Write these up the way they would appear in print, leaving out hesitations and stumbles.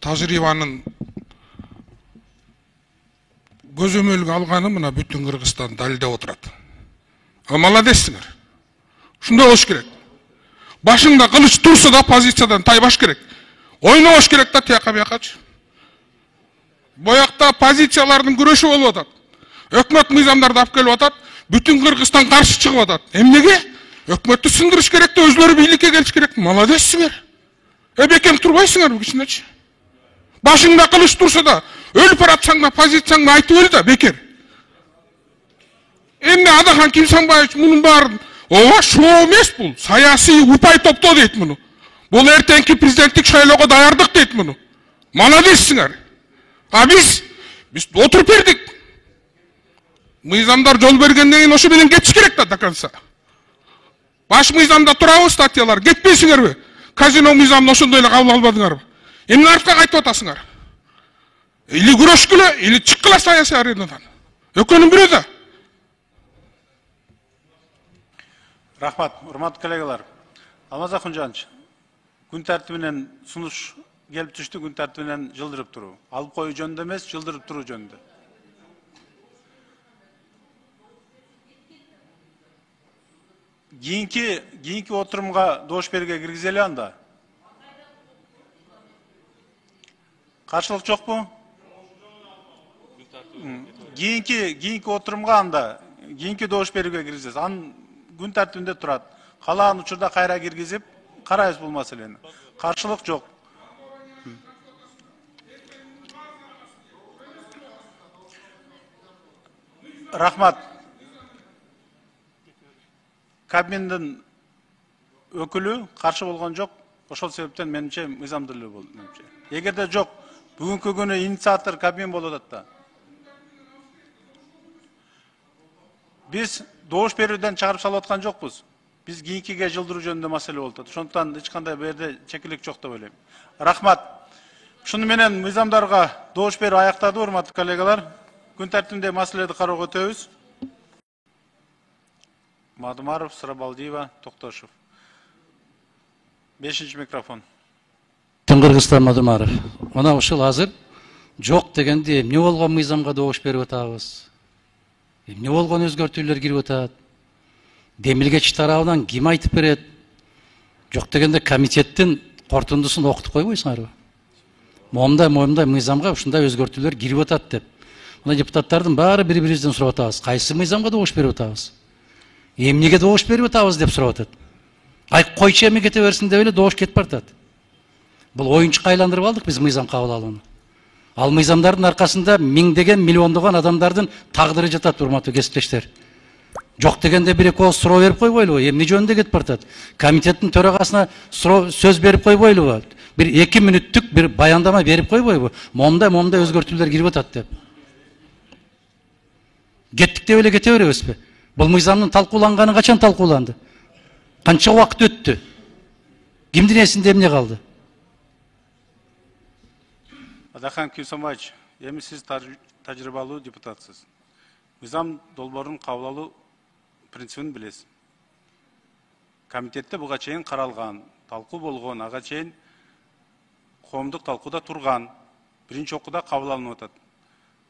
тажрыйбанын көзөмөлгө алганы мына бүтүн Кыргызстан далилдеп отурат. Молодецсиңер. Ушундай болуш керек. Башыңда кылыч турса да позициядан тайбаш керек. Ойнобош керек да тияка биякачы. Боякта позициялардын күрөшү болуп атат. Өкмөт мыйзамдарды алып келип атат. Бүтүн Кыргызстан каршы чыгып атат. Эмнеге? Өкмөттү сындырыш керек да өзлөрү бийликке келиш керек. Молодецсиңер. Бекем турбайсыңар кичинечи. Башыңда кылыч турса да өлүп баратсаң да позицияңды айтып өл да бекер. Эмне Адахан Кимсанбаевич мунун баарын ооба шоо эмес бул. Саясий упай топтоо дейт муну. Бул эртеңки президенттик шайлоого даярдык дейт муну. Молодецсиңер. А биз отуруп бердик. Мыйзамдар жол бергенден кийин ошо менен кетиш керек да до конца. Баш мыйзамда турабы статьялар, кетпейсиңерби? Казино мыйзамын ошондой эле кабыл албадыңарбы? Эмне артка кайтып атасыңар? Или күрөшкүлө, или чыккыла саясий аренадан. Экөөнүн бирөө да. Рахмат, урматтуу коллегалар. Алмаз Акунжанович, күн тартибинен сунуш келип түштү, күн тартибинен жылдырып туруу. Алып коюу жөнүндө эмес, жылдырып туруу жөнүндө. Кийинки отурумга доош берүүгө киргизели анда. Каршылык жокпу? Кийинки отурумга анда, кийинки доош берүүгө киргизесиз. Анын күн тартибинде турат. Калаан учурда кайра киргизип, карайбыз бул маселени. Каршылык жок. Рахмат. Кабминдин өкүлү каршы болгон жок. Ошол себептен менимче мыйзамдуу эле болду менимче. Эгерде жок, бүгүнкү күнү инициатор Кабмин болуп атат да. Биз доош берүүдөн чыгарып салып аткан жокпуз. Биз кийинкиге жылдыруу жөнүндө маселе болуп атат. Ошондуктан эч кандай бу жерде чекилик жок деп ойлойм. Рахмат. Шуну менен мыйзамдарга доош берүү аяктады, урматтуу коллегалар. Күн тартибинде маселени кароого өтөбүз. Мадумаров, Сырабалдиева, Токтошев. 5-ші микрофон. Кыргызстан Мадумаров. Мына ушул азыр жок дегенде эмне болгон мыйзамга доош берип атабыз? Эмне болгон өзгөртүүлөр кирип атат? Демилгеч тарабынан ким айтып берет? Жок дегенде комитеттин кортундусун окутуп койбойсуңарбы? Момундай мыйзамга ушундай өзгөртүүлөр кирип атат деп. Мына депутаттардын баары бири-бирибизден сурап атабыз. Кайсы мыйзамга доош берип атабыз? Эмнеге доош берип атабыз деп сурап атат. Ай койчу эме кете берсин деп эле доош кетип бартат. Бул оюнчукка айландырып алдык биз мыйзам кабыл алууну. Ал мыйзамдардын аркасында миңдеген, миллиондогон адамдардын тагдыры жатат, урматтуу кесиптештер. Жок дегенде бир эки ооз суроо берип койбойлубу? Эмне жөнүндө кетип бартат? Комитеттин төрагасына сөз берип койбойлубу? Бир 2 мүнөттүк бир баяндама берип койбойбу? Момундай өзгөртүүлөр кирип атат деп. Кеттик деп эле кете беребизби? Бул мыйзамдын талкууланганы качан талкууланды? Канча убакыт өттү? Кимдин эсинде эмне калды? Адахан Кимсанбаевич, эми сиз тажрыйбалуу депутатсыз. Мыйзам долбоорун кабыл алуу принцибин билесиз. Комитетте буга чейин каралган, талкуу болгон, ага чейин коомдук талкууда турган, биринчи окууда кабыл алынып атат.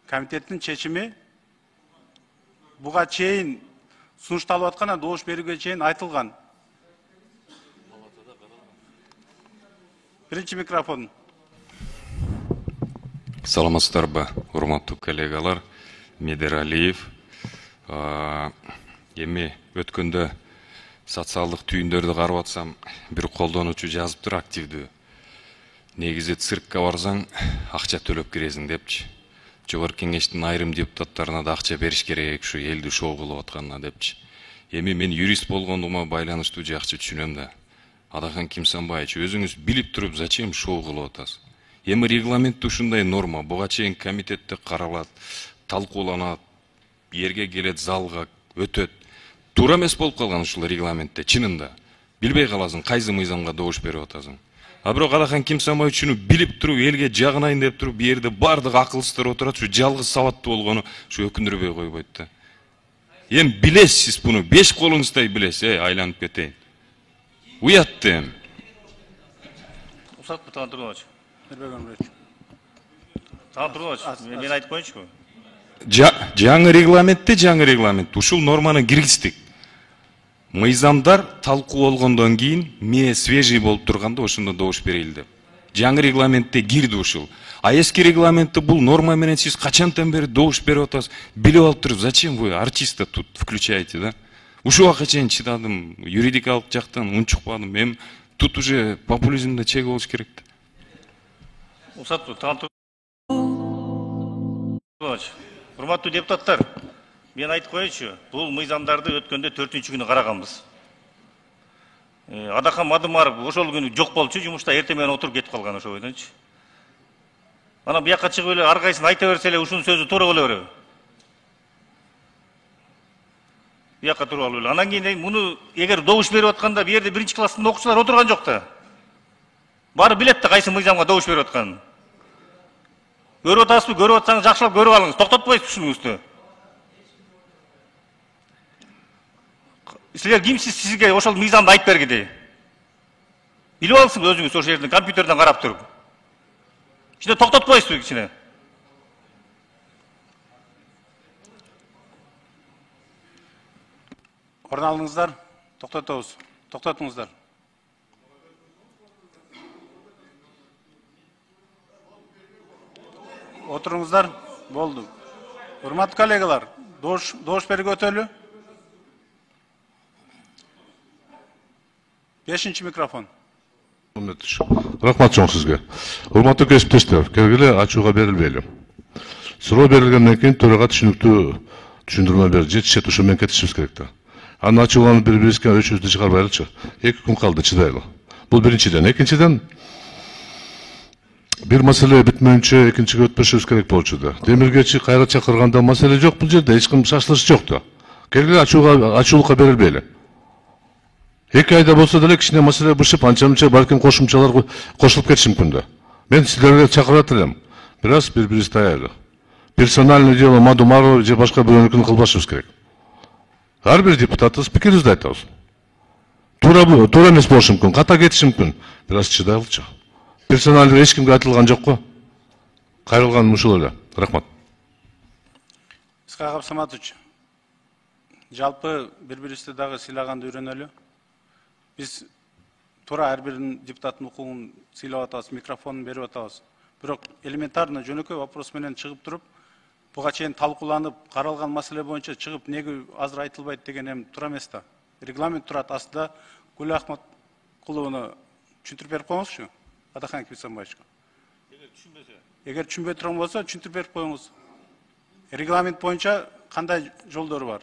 Комитеттин чечими буга чейин сунушталып аткан, доош берүүгө чейин айтылган. Биринчи микрофон. Саламатсыздарбы, урматтуу коллегалар, Медералиев. Эми өткөндө социалдык түйүндөрдү карап атсам, бир колдонуучу жазыптыр активдүү. Негизи циркке барсаң, акча төлөп киресиң депчи. Жогорку кеңештин айрым депутаттарына да акча бериш керек, ушу элди шоо кылып атканына депчи. Эми мен юрист болгондугума байланыштуу жакшы түшүнөм да. Адахан Кимсанбаевич, өзүңүз билип туруп, зачем шоо кылып атасыз? Эми регламентте ушундай норма, буга чейин комитетте каралат, талкууланат, жерге келет, залга өтөт. Туура эмес болуп калган ушул регламентте, чынында. Билбей каласың, кайсы мыйзамга доош берип атасың. А бирок Адахан Кимсанбаевич ушуну билип туруп, элге жагынайын деп туруп, бу жерде бардык акылсыздар отурат, ушу жалгыз сабаттуу болгону ушу өкүндүрбөй койбойт да. Эми билесиз буну, 5 колуңуздай билесиз, айланып кетейин. Уятты эми. Усак Бутан Турунович. Мирбек Өмүрөтович. Мен айтып коеюнчу. Жаңы регламент ушул норманы киргиздик. Мыйзамдар талкуу болгондон кийин ме свежий болуп турганда ошондо добуш берели деп. Жаңы регламентте кирди ушул. А эски регламентте бул норма менен сиз качантан бери добуш берип атасыз, билип алып туруп, зачем вы артиста тут включаете, да? Ушул убакка чейин чыдадым, юридикалык жактан унчукпадым. Эми тут уже популизмде чек болуш керек. Урматтуу депутаттар, мен айтып коеюнчу, бул мыйзамдарды өткөндө 4-күнү караганбыз. Адахан Мадымаров ошол күнү жок болчу, жумушта эртең менен отуруп кетип калган ошо бойдончу. Анан буякка чыгып эле ар кайсын айта берсе эле ушунун сөзү туура боло береби? Буякка туруп алып эле. Анан кийин муну эгер добуш берип атканда бу жерде 1-класстын окуучулары отурган жок да. Баары билет да кайсы мыйзамга добуш берип атканын. Көрүп атасызбы? Көрүп атсаңыз жакшылап көрүп алыңыз. Токтотпойсузбу ушунуңузду? Силер кимсиз сизге ошол мыйзамды айтып бергиде? Билип алсың өзүңүз ошол жерден компьютерден карап туруп. Кичине токтотпойсузбу кичине? Орун алыңыздар. Токтотобуз. Токтотуңуздар. Отуруңуздар. Болду. Урматтуу коллегалар, добуш берүүгө өтөлү. 5-чи микрофон. Рахмат чоң сизге. Урматтуу кесиптештер, келгиле ачууга берилбейли. Суроо берилгенден кийин төрага түшүнүктүү түшүндүрмө берди. Жетишет ошо менен кетишибиз керек да. Анын ачууланып бири-бирибизге өчүбүздү чыгарбайлычы. 2 күн калды, чыдайлы. Бул биринчиден. Экинчиден, бир маселе бүтмөйүнчө экинчиге өтпөшүбүз керек болчу да. Демиргечи кайра чакырганда маселе жок бул жерде, эч ким шашылыш жок да. Келгиле ачуулукка берилбейли. 2 айда болсо деле кичине маселе бышып, анча-мынча балким кошумчалар кошулуп кетиши мүмкүн да. Мен силерге чакырат элем. Бир аз бири-бирибизди таяйлы. Персональный дело Мадумарова же башка бирөөнүкүн кылбашыбыз керек. Ар бир депутатыбыз пикирибизди айтабыз. Туура эмес болушу мүмкүн, ката кетиши мүмкүн. Бир аз чыдайлычы. Персональный эч кимге айтылган жок го. Кайрылган ушул эле. Рахмат. Исхак Абсаматович. Жалпы бири-бирибизди дагы сыйлаганды үйрөнөлү. Biz тура ар бир депутаттын укугун сыйлап атабыз, микрофонун берип атабыз. Бирок элементарно жөнөкөй вопрос менен чыгып туруп, буга чейин талкууланып, каралган маселе боюнча чыгып неге азыр айтылбайт деген эми туура эмес да. Регламент турат астында. Гүл Ахматкуловну түшүндүрүп берип коюңузчу. Адахан Кибисанбаевичке. Эгер түшүнбөй турган болсо, түшүндүрүп берип коюңуз. Регламент боюнча кандай жолдору бар?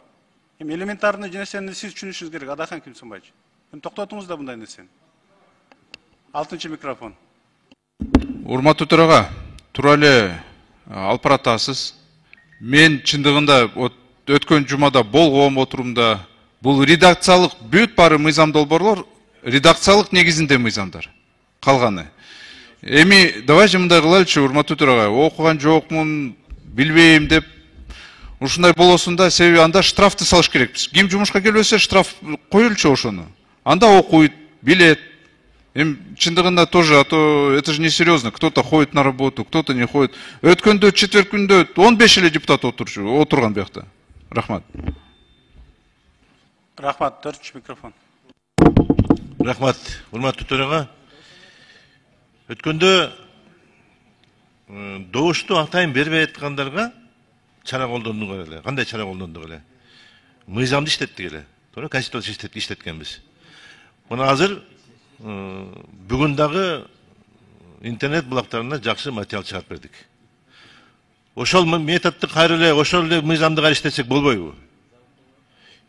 Эми элементарный нерсени сиз түшүнүшүңүз керек, Адахан Кибисанбаевич. Токтотуңуз да мындай нерсени. 6-чы микрофон. Урматтуу төрага, туура эле алып баратасыз. Мен чындыгында өткөн жумада болгом отурумда бул редакциялык бүт баары мыйзам долбоорлор редакциялык негизинде мыйзамдар. Калганы. Эми давайте мындай кылайлычы, урматтуу төрага, окуган жокмун, билбейм деп ушундай болосун да, себеби анда штрафты салыш керекпиз. Ким жумушка келбесе штраф коюлчу ошону. Анда окуйт, билет. Чындыгында тоже, а то это же несерьезно. Кто-то ходит на работу, кто-то не ходит. Өткөндө четверг күндө 15 эле депутат отурган биякта. Рахмат. Рахмат, 4-чү микрофон. Рахмат, урматтуу төрага. Өткөндө добушту атайын бербей аткандарга чара колдондук эле. Кандай чара колдондук эле? Мыйзамды иштеттик эле. Туура, конституция иштеткенбиз. Мына азыр бүгүн дагы интернет булактарына жакшы материал чыгарып бердик. Ошол методду кайра эле, ошол эле мыйзамды кайра иштетсек болбойбу?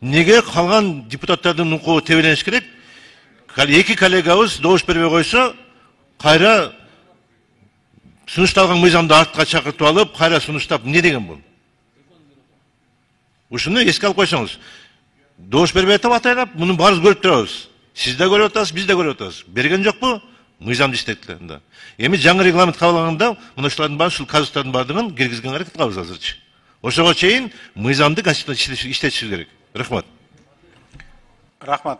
Неге калган депутаттардын укугу тебелениш керек? Эки коллегабыз добуш бербей койсо, кайра сунушталган мыйзамды артка чакыртып алып, кайра сунуштап эмне деген бул? Ушуну эске алып койсоңуз. Добуш бербей атып атайлап, муну баарыбыз көрүп турабыз. Сиз да көрүп атасыз, биз да көрүп атабыз. Берген жокпу? Мыйзамды иштеттилер анда. Эми жаңы регламент кабыл алганда, мына ушулардын баары, ушул казустардын баардыгын киргизген аракет кылабыз азырчы. Ошого чейин мыйзамды иштетишибиз керек. Рахмат. Рахмат.